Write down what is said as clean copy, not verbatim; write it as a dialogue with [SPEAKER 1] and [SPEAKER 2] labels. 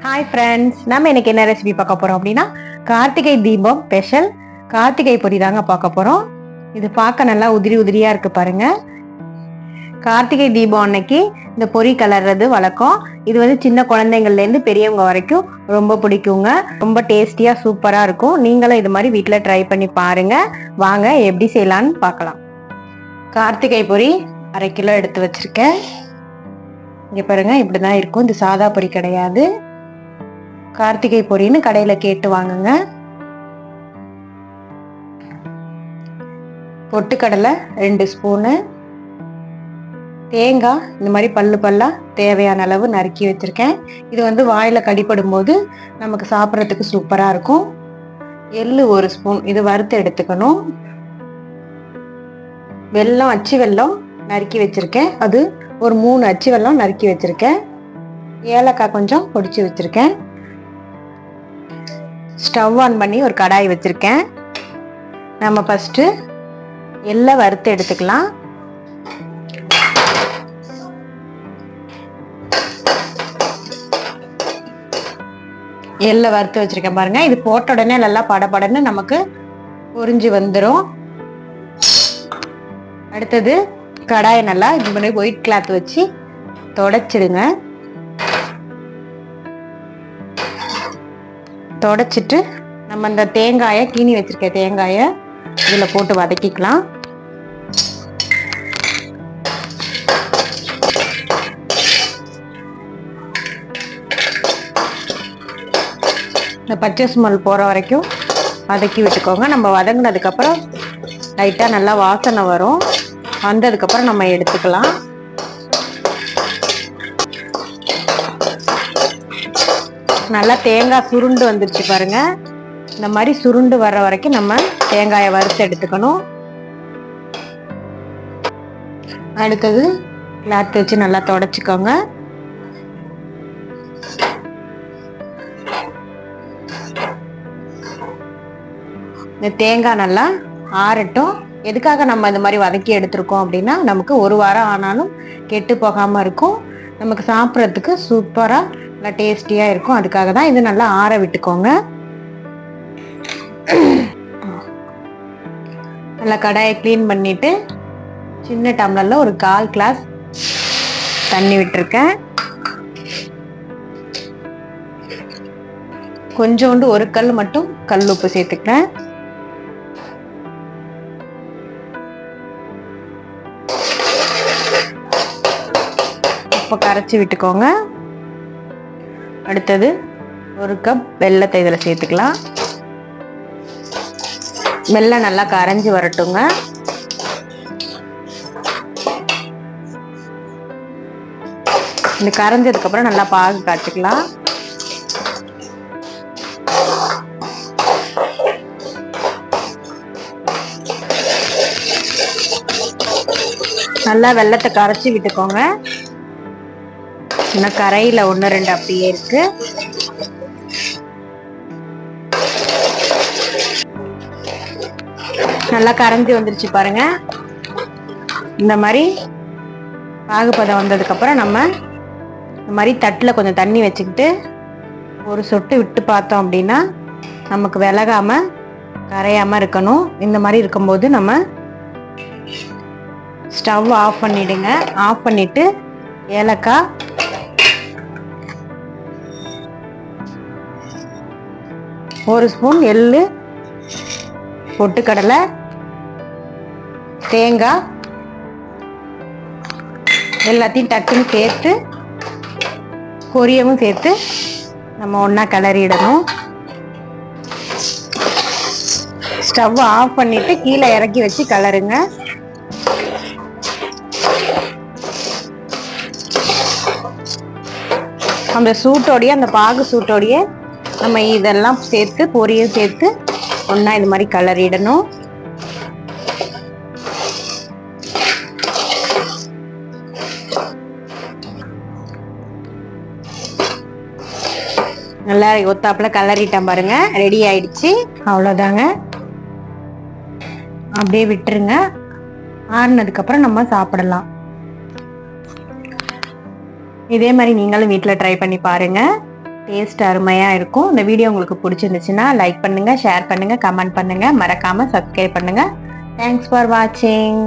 [SPEAKER 1] Hi friends, நம்ம இன்னைக்கு என்ன ரெசிபி பார்க்க போறோம் அப்படின்னா கார்த்திகை தீபம் ஸ்பெஷல் கார்த்திகை பொரி தாங்க பார்க்க போறோம். இது பார்க்க நல்லா உதிரி உதிரியா இருக்கு பாருங்க. கார்த்திகை தீபம் அன்னைக்கு இந்த பொரி கலர்றது வழக்கம். இது வந்து சின்ன குழந்தைங்கள்ல இருந்து பெரியவங்க வரைக்கும் ரொம்ப பிடிக்குங்க. ரொம்ப டேஸ்டியா சூப்பரா இருக்கும். நீங்களும் இது மாதிரி வீட்டில் ட்ரை பண்ணி பாருங்க. வாங்க எப்படி செய்யலான்னு பார்க்கலாம். கார்த்திகை பொரி 1/2 கிலோ எடுத்து வச்சிருக்கேன். இங்க பாருங்க, இப்படிதான் இருக்கும். இது சாதா பொரி கிடையாது, கார்த்திகை பொரின்னு கடையில கேட்டு வாங்குங்க. பொட்டுக்கடலை 2 ஸ்பூனு, தேங்காய் இந்த மாதிரி பல்லு பல்லா தேவையான அளவு நறுக்கி வச்சிருக்கேன். இது வந்து வாயில கடிப்படும் போது நமக்கு சாப்பிட்றதுக்கு சூப்பரா இருக்கும். எள்ளு 1 ஸ்பூன், இது வறுத்து எடுத்துக்கணும். வெல்லம், அச்சு வெல்லம் நறுக்கி வச்சிருக்கேன். அது ஒரு 3 அச்சு வெல்லம் நறுக்கி வச்சிருக்கேன். ஏலக்காய் கொஞ்சம் பொடிச்சு வச்சிருக்கேன். ஸ்டவ் ஆன் பண்ணி ஒரு கடாய் வச்சிருக்கேன். நம்ம ஃபர்ஸ்ட் எள்ளை வறுத்து எடுத்துக்கலாம். எள்ளை வறுத்து வச்சிருக்கேன் பாருங்க. இது போட்ட உடனே நல்லா படபடன்னு நமக்கு பொரிஞ்சு வந்துடும். அடுத்தது கடாயை நல்லா இது பண்ணி ஒயிட் கிளாத் வச்சு தொடச்சிடுங்க. தொடச்சிட்டு நம்ம இந்த தேங்காயை கீனி வச்சிருக்க தேங்காயை இதில் போட்டு வதக்கிக்கலாம். இந்த பச்சை ஸ்மெல் போகிற வரைக்கும் வதக்கி விட்டுக்கோங்க. நம்ம வதங்கினதுக்கப்புறம் லைட்டாக நல்லா வாசனை வரும். வந்ததுக்கப்புறம் நம்ம எடுத்துக்கலாம். நல்லா தேங்காய் சுருண்டு வந்துருச்சு பாருங்க. இந்த மாதிரி சுருண்டு வர்ற வரைக்கும் நம்ம தேங்காயை வறுத்து எடுத்துக்கணும். அடுத்தது கிளாத் வச்சு நல்லா தொடச்சிக்கோங்க. இந்த தேங்காய் நல்லா ஆறட்டும். எதுக்காக நம்ம இந்த மாதிரி வதக்கி எடுத்திருக்கோம் அப்படின்னா, நமக்கு 1 வாரம் ஆனாலும் கெட்டு போகாம இருக்கும். நமக்கு சாப்பிட்றதுக்கு சூப்பரா நல்லா டேஸ்டியா இருக்கும். அதுக்காக தான். இது நல்லா ஆற விட்டுக்கோங்க. நல்லா கடாயை கிளீன் பண்ணிட்டு சின்ன டம்ளர்ல ஒரு 1/4 கிளாஸ் தண்ணி விட்டுருக்கேன். கொஞ்சோண்டு 1 கல் மட்டும் கல் உப்பு சேர்த்துக்கிறேன். உப்பு கரைச்சி விட்டுக்கோங்க. அடுத்தது 1 கப் வெல்லத்தை இதில் சேர்த்துக்கலாம். வெல்லம் நல்லா கரைஞ்சி வரட்டுங்க. இந்த கரைஞ்சதுக்கப்புறம் நல்லா பாகு காய்ச்சிக்கலாம். நல்லா வெல்லத்தை கரைச்சி விட்டுக்கோங்க. இன்னும் கரையில 1, 2 அப்படியே இருக்கு. நல்லா கரைஞ்சி வந்துருச்சு பாருங்க. இந்த மாதிரி பாகுபதம் வந்ததுக்கு அப்புறம் நம்ம இந்த மாதிரி தட்டுல கொஞ்சம் தண்ணி வச்சுக்கிட்டு ஒரு சொட்டு விட்டு பார்த்தோம் அப்படின்னா நமக்கு விலகாம கரையாம இருக்கணும். இந்த மாதிரி இருக்கும்போது நம்ம ஸ்டவ் ஆஃப் பண்ணிடுங்க. ஆஃப் பண்ணிட்டு ஏலக்காய், ஒரு ஸ்பூன் எள்ளு, பொட்டுக்கடலை, தேங்காய் எல்லாத்தையும் டக்குன்னு சேர்த்து பொரியவும் சேர்த்து நம்ம ஒன்றா கிளறிடணும். ஸ்டவ் ஆஃப் பண்ணிட்டு கீழே இறக்கி வச்சு கிளறுங்க. அந்த சூட்டோடைய, அந்த பாகு சூட்டோடைய நம்ம இதெல்லாம் சேர்த்து பொரியும் சேர்த்து ஒன்றா இது மாதிரி கிளறிடணும். நல்லா ஒத்தாப்புல கிளறிட்டேன் பாருங்க. ரெடி ஆயிடுச்சு. அவ்வளோதாங்க. அப்படியே விட்டுருங்க. ஆறுனதுக்கு அப்புறம் நம்ம சாப்பிடலாம். இதே மாதிரி நீங்களும் வீட்டில் ட்ரை பண்ணி பாருங்க. டேஸ்ட் அருமையாக இருக்கும். இந்த வீடியோ உங்களுக்கு பிடிச்சிருந்துச்சுன்னா லைக் பண்ணுங்கள், ஷேர் பண்ணுங்கள், கமெண்ட் பண்ணுங்கள், மறக்காமல் சப்ஸ்கிரைப் பண்ணுங்கள். தேங்க்ஸ் ஃபார் வாட்சிங்.